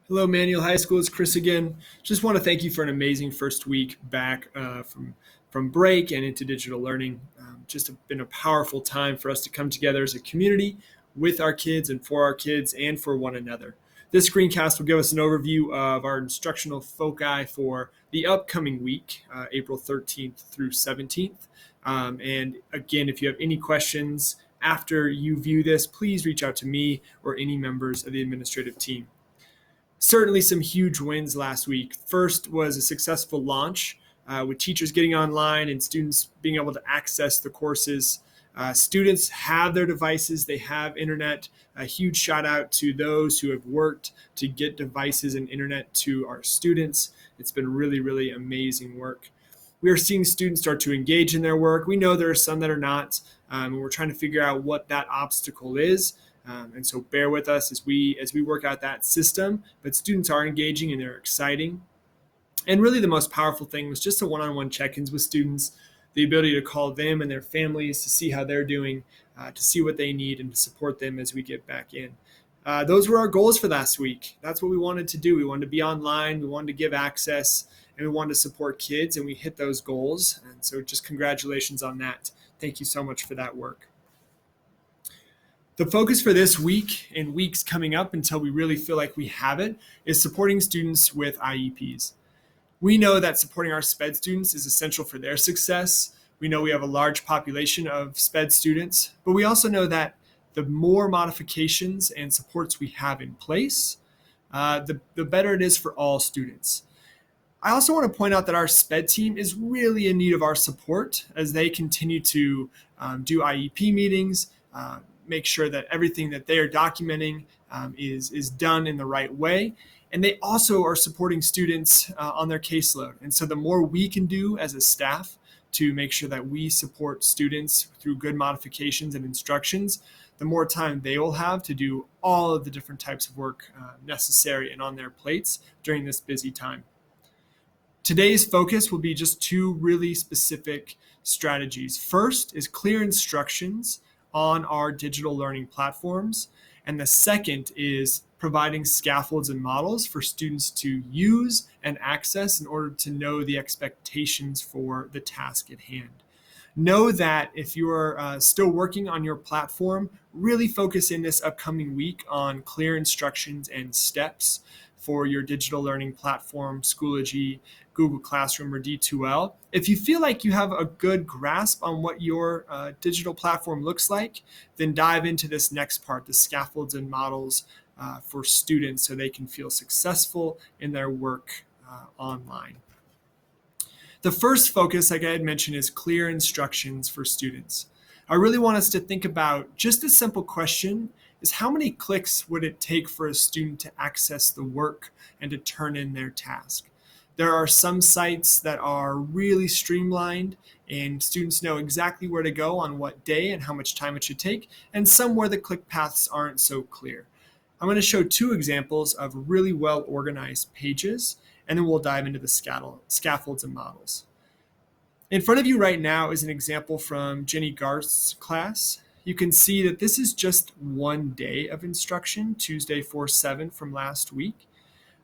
Hello, Manual High School. It's Chris again. Just want to thank you for an amazing first week back from break and into digital learning. Just been a powerful time for us to come together as a community with our kids and for our kids and for one another. This screencast will give us an overview of our instructional foci for the upcoming week, April 13th through 17th. And again, if you have any questions after you view this, please reach out to me or any members of the administrative team. Certainly some huge wins last week. First was a successful launch with teachers getting online and students being able to access the courses. Students have their devices, they have internet. A huge shout out to those who have worked to get devices and internet to our students. It's been really, really amazing work. We are seeing students start to engage in their work. We know there are some that are not, and we're trying to figure out what that obstacle is. And so bear with us as we work out that system. But students are engaging and they're exciting. And really the most powerful thing was just the one-on-one check-ins with students, the ability to call them and their families to see how they're doing, to see what they need and to support them as we get back in. Those were our goals for last week. That's what we wanted to do. We wanted to be online, we wanted to give access, and we wanted to support kids, and we hit those goals. And so just congratulations on that. Thank you so much for that work. The focus for this week and weeks coming up until we really feel like we have it is supporting students with IEPs. We know that supporting our SPED students is essential for their success. We know we have a large population of SPED students, but we also know that the more modifications and supports we have in place, the better it is for all students. I also want to point out that our SPED team is really in need of our support as they continue to do IEP meetings, make sure that everything that they are documenting is done in the right way. And they also are supporting students on their caseload. And so the more we can do as a staff to make sure that we support students through good modifications and instructions, the more time they will have to do all of the different types of work necessary and on their plates during this busy time. Today's focus will be just two really specific strategies. First is clear instructions on our digital learning platforms. And the second is providing scaffolds and models for students to use and access in order to know the expectations for the task at hand. Know that if you are still working on your platform, really focus in this upcoming week on clear instructions and steps for your digital learning platform, Schoology, Google Classroom, or D2L. If you feel like you have a good grasp on what your digital platform looks like, then dive into this next part, the scaffolds and models for students so they can feel successful in their work online. The first focus, like I had mentioned, is clear instructions for students. I really want us to think about just a simple question is how many clicks would it take for a student to access the work and to turn in their task? There are some sites that are really streamlined and students know exactly where to go on what day and how much time it should take, and some where the click paths aren't so clear. I'm going to show two examples of really well organized pages, and then we'll dive into the scaffolds and models. In front of you right now is an example from Jenny Garst's class. You can see that this is just one day of instruction, Tuesday 4/7 from last week.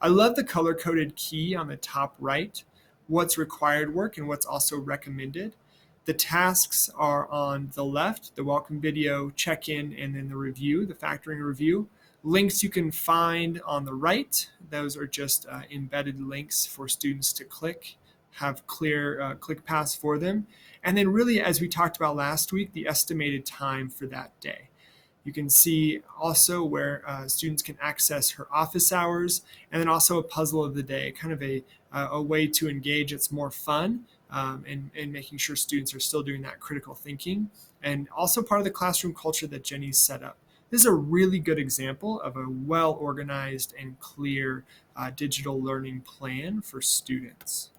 I love the color-coded key on the top right, what's required work and what's also recommended. The tasks are on the left, the welcome video, check-in, and then the review, the factoring review. Links you can find on the right. Those are just embedded links for students to click, have clear click paths for them. And then really, as we talked about last week, the estimated time for that day. You can see also where students can access her office hours, and then also a puzzle of the day, kind of a way to engage. It's more fun and making sure students are still doing that critical thinking, and also part of the classroom culture that Jenny's set up. This is a really good example of a well-organized and clear digital learning plan for students.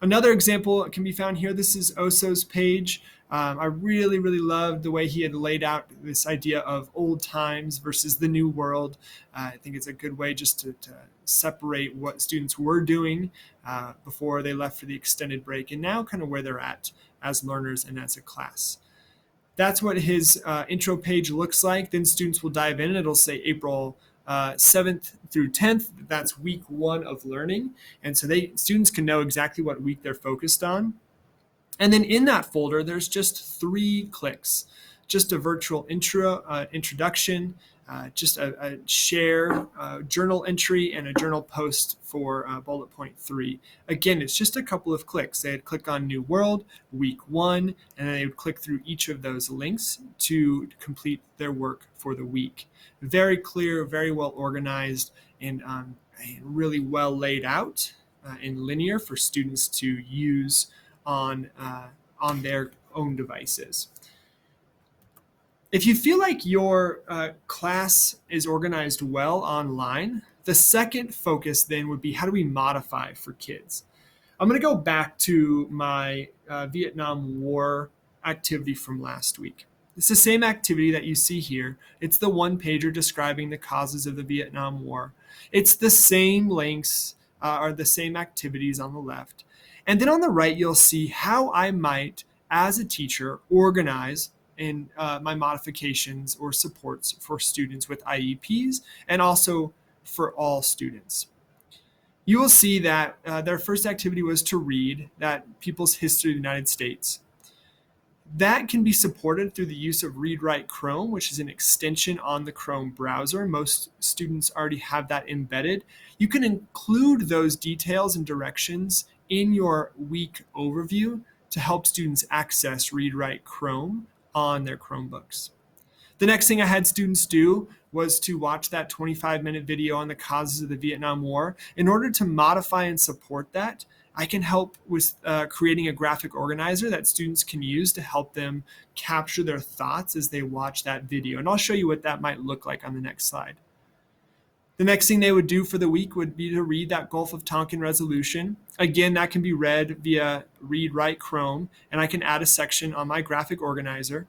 Another example can be found here. This is Osos Page. I really, really loved the way he had laid out this idea of old times versus the new world. I think it's a good way just to separate what students were doing before they left for the extended break and now kind of where they're at as learners and as a class. That's what his intro page looks like. Then students will dive in and it'll say April 7th through 10th. That's week 1 of learning. And so students can know exactly what week they're focused on. And then in that folder, there's just 3 clicks, just a virtual introduction, just a share journal entry, and a journal post for bullet point 3. Again, it's just a couple of clicks. They'd click on New World, week 1, and then they would click through each of those links to complete their work for the week. Very clear, very well organized, and really well laid out and linear for students to use on their own devices. If you feel like your class is organized well online, the second focus then would be, how do we modify for kids? I'm going to go back to my Vietnam War activity from last week. It's the same activity that you see here. It's the 1-pager describing the causes of the Vietnam War. It's the same links or the same activities on the left. And then on the right, you'll see how I might, as a teacher, organize in my modifications or supports for students with IEPs, and also for all students. You will see that their first activity was to read that People's History of the United States. That can be supported through the use of Read Write Chrome, which is an extension on the Chrome browser. Most students already have that embedded. You can include those details and directions in your week overview to help students access Read Write Chrome on their Chromebooks. The next thing I had students do was to watch that 25-minute video on the causes of the Vietnam War. In order to modify and support that, I can help with creating a graphic organizer that students can use to help them capture their thoughts as they watch that video. And I'll show you what that might look like on the next slide. The next thing they would do for the week would be to read that Gulf of Tonkin resolution. Again, that can be read via Read Write Chrome, and I can add a section on my graphic organizer.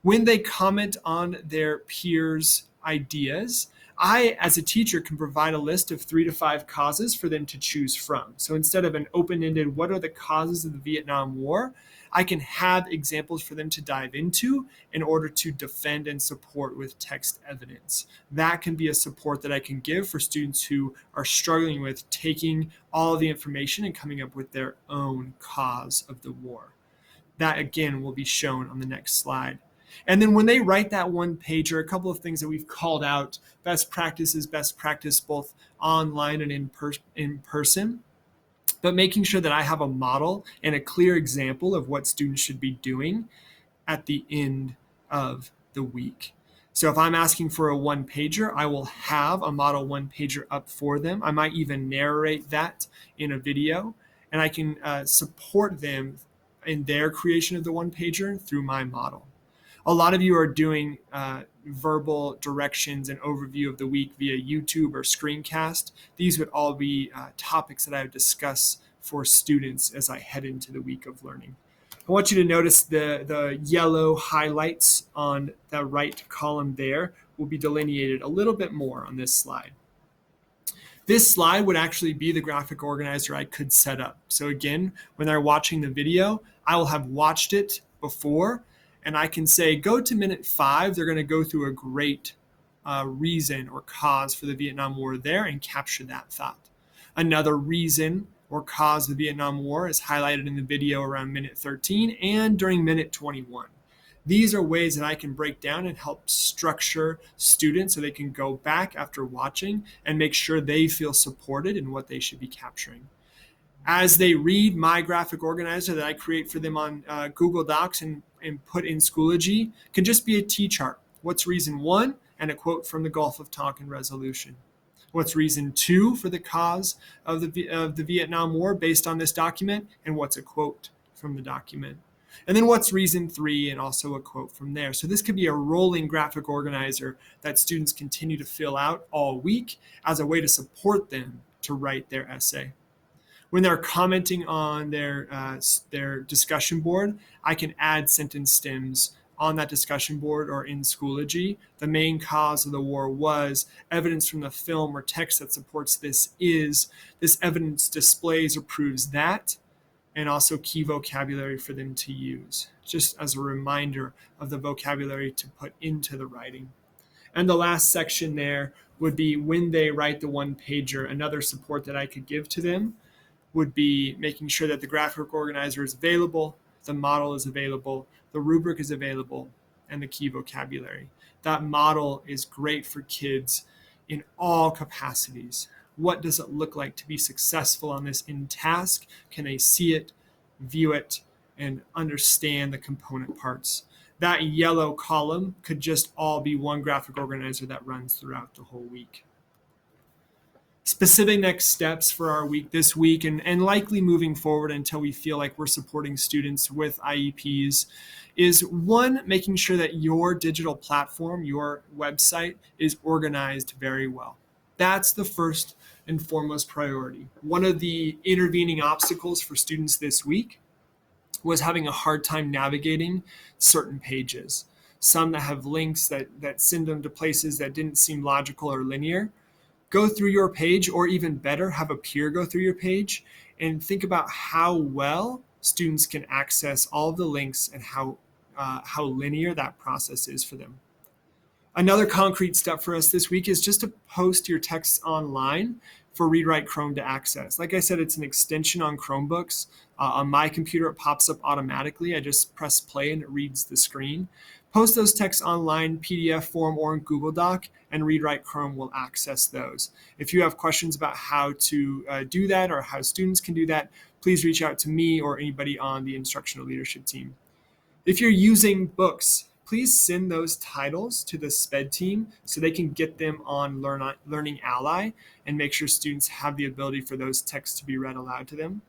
When they comment on their peers' ideas, I, as a teacher, can provide a list of 3 to 5 causes for them to choose from. So instead of an open-ended, what are the causes of the Vietnam War, I can have examples for them to dive into in order to defend and support with text evidence. That can be a support that I can give for students who are struggling with taking all of the information and coming up with their own cause of the war. That, again, will be shown on the next slide. And then when they write that 1-pager, a couple of things that we've called out: best practices, best practice both online and in person, but making sure that I have a model and a clear example of what students should be doing at the end of the week. So if I'm asking for a 1-pager, I will have a model 1-pager up for them. I might even narrate that in a video, and I can support them in their creation of the 1-pager through my model. A lot of you are doing verbal directions and overview of the week via YouTube or screencast. These would all be topics that I would discuss for students as I head into the week of learning. I want you to notice the yellow highlights on the right column there will be delineated a little bit more on this slide. This slide would actually be the graphic organizer I could set up. So again, when they're watching the video, I will have watched it before, and I can say, go to minute 5. They're going to go through a great reason or cause for the Vietnam War there and capture that thought. Another reason or cause of the Vietnam War is highlighted in the video around minute 13 and during minute 21. These are ways that I can break down and help structure students so they can go back after watching and make sure they feel supported in what they should be capturing. As they read my graphic organizer that I create for them on Google Docs and put in Schoology, can just be a T-chart. What's reason 1? And a quote from the Gulf of Tonkin resolution. What's reason 2 for the cause of the Vietnam War based on this document? And what's a quote from the document? And then what's reason 3, and also a quote from there. So this could be a rolling graphic organizer that students continue to fill out all week as a way to support them to write their essay. When they're commenting on their discussion board, I can add sentence stems on that discussion board or in Schoology. The main cause of the war was, evidence from the film or text that supports this is, this evidence displays or proves that, and also key vocabulary for them to use, just as a reminder of the vocabulary to put into the writing. And the last section there would be when they write the one pager, another support that I could give to them would be making sure that the graphic organizer is available, the model is available, the rubric is available, and the key vocabulary. That model is great for kids in all capacities. What does it look like to be successful on this in task? Can they see it, view it, and understand the component parts? That yellow column could just all be one graphic organizer that runs throughout the whole week. Specific next steps for our week this week and likely moving forward until we feel like we're supporting students with IEPs is one, making sure that your digital platform, your website is organized very well. That's the first and foremost priority. One of the intervening obstacles for students this week was having a hard time navigating certain pages. Some that have links that send them to places that didn't seem logical or linear. Go through your page, or even better, have a peer go through your page and think about how well students can access all of the links and how linear that process is for them. Another concrete step for us this week is just to post your texts online for Read Write Chrome to access. Like I said, it's an extension on Chromebooks. On my computer, it pops up automatically. I just press play and it reads the screen. Post those texts online, PDF form, or in Google Doc, and Read Write Chrome will access those. If you have questions about how to do that or how students can do that, please reach out to me or anybody on the instructional leadership team. If you're using books, please send those titles to the SPED team so they can get them on Learning Ally and make sure students have the ability for those texts to be read aloud to them.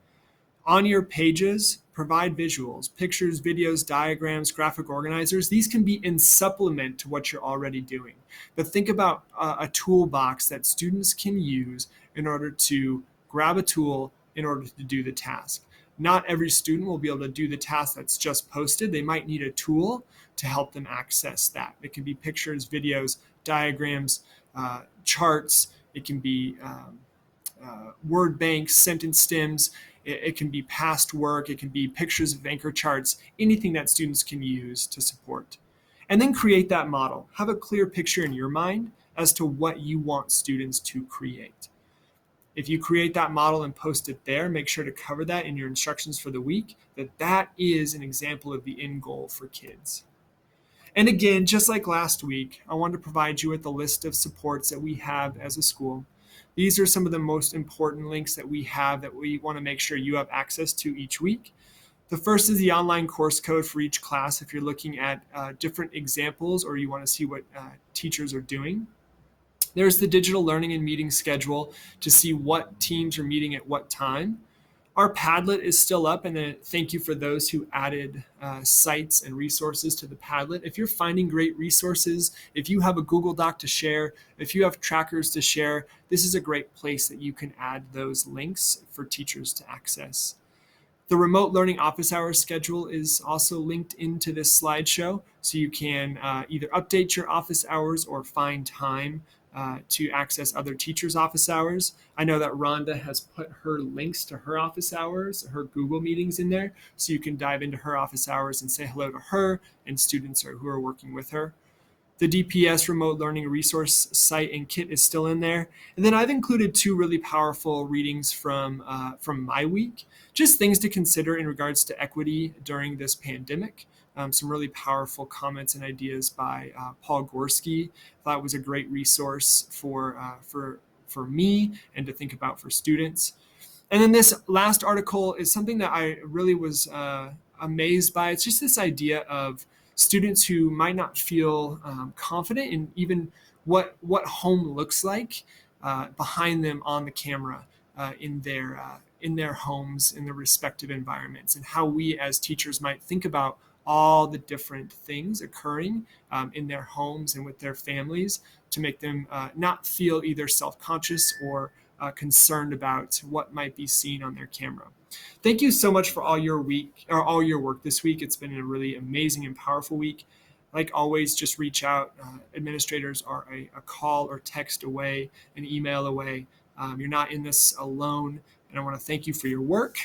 On your pages, provide visuals, pictures, videos, diagrams, graphic organizers. These can be in supplement to what you're already doing. But think about a toolbox that students can use in order to grab a tool in order to do the task. Not every student will be able to do the task that's just posted. They might need a tool to help them access that. It can be pictures, videos, diagrams, charts. It can be word banks, sentence stems. It can be past work. It can be pictures of anchor charts, anything that students can use to support. And then create that model. Have a clear picture in your mind as to what you want students to create. If you create that model and post it there, make sure to cover that in your instructions for the week, that is an example of the end goal for kids. And again, just like last week, I wanted to provide you with a list of supports that we have as a school. These are some of the most important links that we have that we want to make sure you have access to each week. The first is the online course code for each class if you're looking at different examples or you want to see what teachers are doing. There's the digital learning and meeting schedule to see what teams are meeting at what time. Our Padlet is still up, and thank you for those who added sites and resources to the Padlet. If you're finding great resources, if you have a Google Doc to share, if you have trackers to share, this is a great place that you can add those links for teachers to access. The remote learning office hours schedule is also linked into this slideshow, so you can either update your office hours or find time to access other teachers' office hours. I know that Rhonda has put her links to her office hours, her Google meetings in there, so you can dive into her office hours and say hello to her and students who are working with her. The DPS remote learning resource site and kit is still in there. And then I've included two really powerful readings from my week, just things to consider in regards to equity during this pandemic. Some really powerful comments and ideas by Paul Gorski. I thought it was a great resource for me and to think about for students. And then this last article is something that I really was amazed by. It's just this idea of students who might not feel confident in even what home looks like behind them on the camera in their homes, in their respective environments, and how we as teachers might think about all the different things occurring in their homes and with their families to make them not feel either self-conscious or concerned about what might be seen on their camera. Thank you so much for all your work this week. It's been a really amazing and powerful week. Like always, just reach out. Administrators are a call or text away, an email away. You're not in this alone. And I want to thank you for your work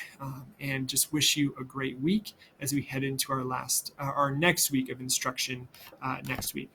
and just wish you a great week as we head into our next week of instruction next week.